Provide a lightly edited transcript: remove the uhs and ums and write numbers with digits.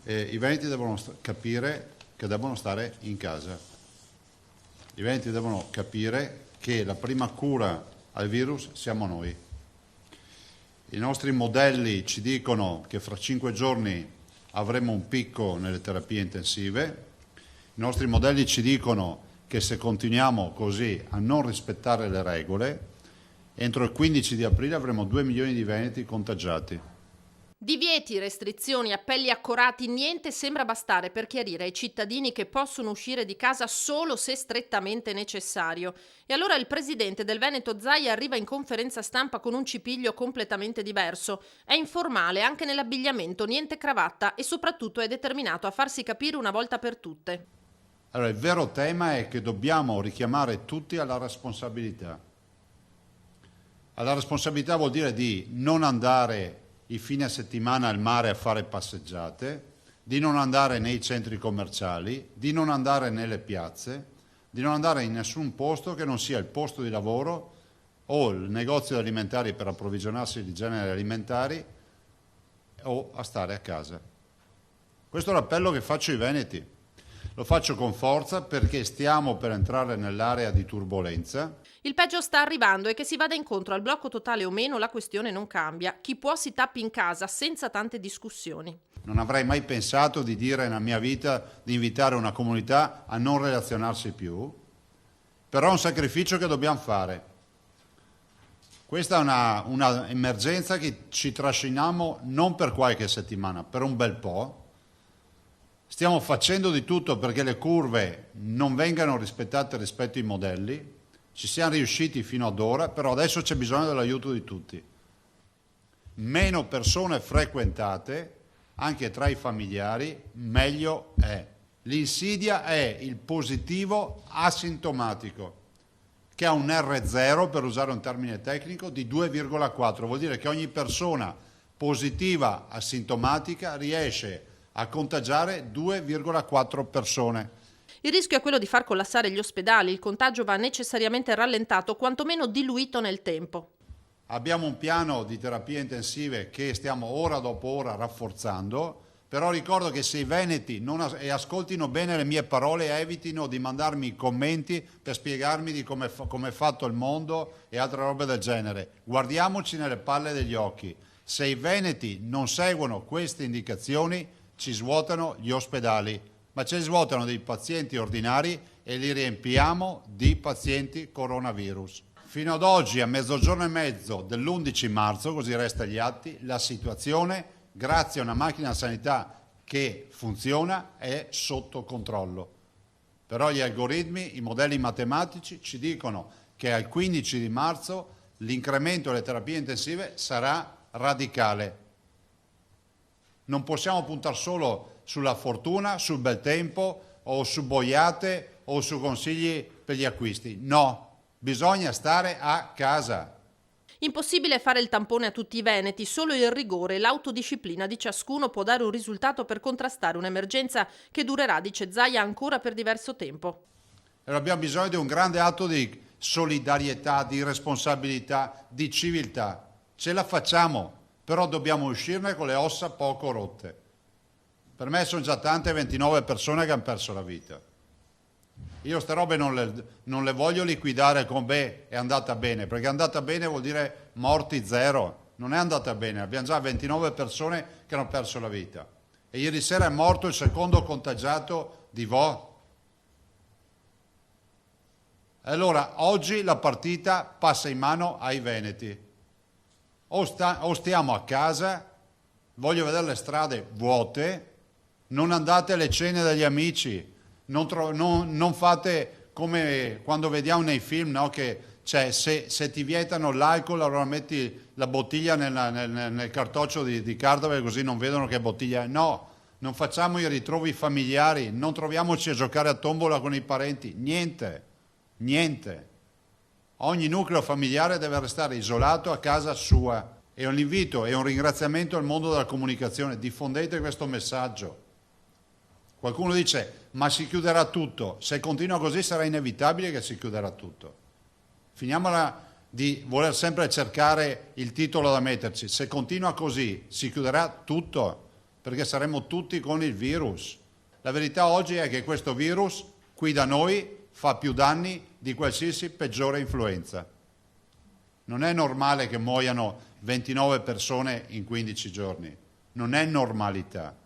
I veneti devono capire che devono stare in casa. I veneti devono capire che la prima cura al virus siamo noi. I nostri modelli ci dicono che fra 5 giorni avremo un picco nelle terapie intensive. I nostri modelli ci dicono che se continuiamo così a non rispettare le regole, entro il 15 di aprile avremo 2 milioni di veneti contagiati. Divieti, restrizioni, appelli accorati, niente sembra bastare per chiarire ai cittadini che possono uscire di casa solo se strettamente necessario. E allora il presidente del Veneto Zaia arriva in conferenza stampa con un cipiglio completamente diverso. È informale anche nell'abbigliamento, niente cravatta e soprattutto è determinato a farsi capire una volta per tutte. Allora, il vero tema è che dobbiamo richiamare tutti alla responsabilità. Alla responsabilità vuol dire di non andare i fine settimana al mare a fare passeggiate, di non andare nei centri commerciali, di non andare nelle piazze, di non andare in nessun posto che non sia il posto di lavoro o il negozio di alimentari per approvvigionarsi di generi alimentari o a stare a casa. Questo è l'appello che faccio ai veneti. Lo faccio con forza perché stiamo per entrare nell'area di turbolenza. Il peggio sta arrivando e che si vada incontro al blocco totale o meno la questione non cambia. Chi può si tappi in casa senza tante discussioni. Non avrei mai pensato di dire nella mia vita di invitare una comunità a non relazionarsi più, però è un sacrificio che dobbiamo fare. Questa è una emergenza che ci trasciniamo non per qualche settimana, per un bel po'. Stiamo facendo di tutto perché le curve non vengano rispettate rispetto ai modelli. Ci siamo riusciti fino ad ora, però adesso c'è bisogno dell'aiuto di tutti. Meno persone frequentate, anche tra i familiari, meglio è. L'insidia è il positivo asintomatico, che ha un R0, per usare un termine tecnico, di 2,4. Vuol dire che ogni persona positiva asintomatica riesce a contagiare 2,4 persone. Il rischio è quello di far collassare gli ospedali, il contagio va necessariamente rallentato, quantomeno diluito nel tempo. Abbiamo un piano di terapie intensive che stiamo ora dopo ora rafforzando, però ricordo che se i veneti ascoltino bene le mie parole e evitino di mandarmi i commenti per spiegarmi di come è fatto il mondo e altre robe del genere. Guardiamoci nelle palle degli occhi. Se i veneti non seguono queste indicazioni, ci svuotano gli ospedali, ma ci svuotano dei pazienti ordinari e li riempiamo di pazienti coronavirus. Fino ad oggi, a mezzogiorno e mezzo dell'11 marzo, così resta agli atti, la situazione, grazie a una macchina sanità che funziona, è sotto controllo. Però gli algoritmi, i modelli matematici ci dicono che al 15 di marzo l'incremento delle terapie intensive sarà radicale. Non possiamo puntare solo sulla fortuna, sul bel tempo o su boiate o su consigli per gli acquisti. No, bisogna stare a casa. Impossibile fare il tampone a tutti i veneti, solo il rigore e l'autodisciplina di ciascuno può dare un risultato per contrastare un'emergenza che durerà, dice Zaia, ancora per diverso tempo. E abbiamo bisogno di un grande atto di solidarietà, di responsabilità, di civiltà. Ce la facciamo, però dobbiamo uscirne con le ossa poco rotte. Per me sono già tante 29 persone che hanno perso la vita. Io ste robe non le voglio liquidare con beh, è andata bene, perché è andata bene vuol dire morti zero. Non è andata bene, abbiamo già 29 persone che hanno perso la vita. E ieri sera è morto il secondo contagiato di Vo. Allora, oggi la partita passa in mano ai veneti. O stiamo a casa, voglio vedere le strade vuote, non andate alle cene degli amici, non fate come quando vediamo nei film, no? Che cioè, se ti vietano l'alcol allora metti la bottiglia nel cartoccio di carta così non vedono che bottiglia è. No, non facciamo i ritrovi familiari, non troviamoci a giocare a tombola con i parenti, niente. Ogni nucleo familiare deve restare isolato a casa sua. E un invito e un ringraziamento al mondo della comunicazione, diffondete questo messaggio. Qualcuno dice, ma si chiuderà tutto. Se continua così sarà inevitabile che si chiuderà tutto. Finiamola di voler sempre cercare il titolo da metterci. Se continua così, si chiuderà tutto. perché saremmo tutti con il virus. La verità oggi è che questo virus qui da noi fa più danni di qualsiasi peggiore influenza. Non è normale che muoiano 29 persone in 15 giorni, non è normalità.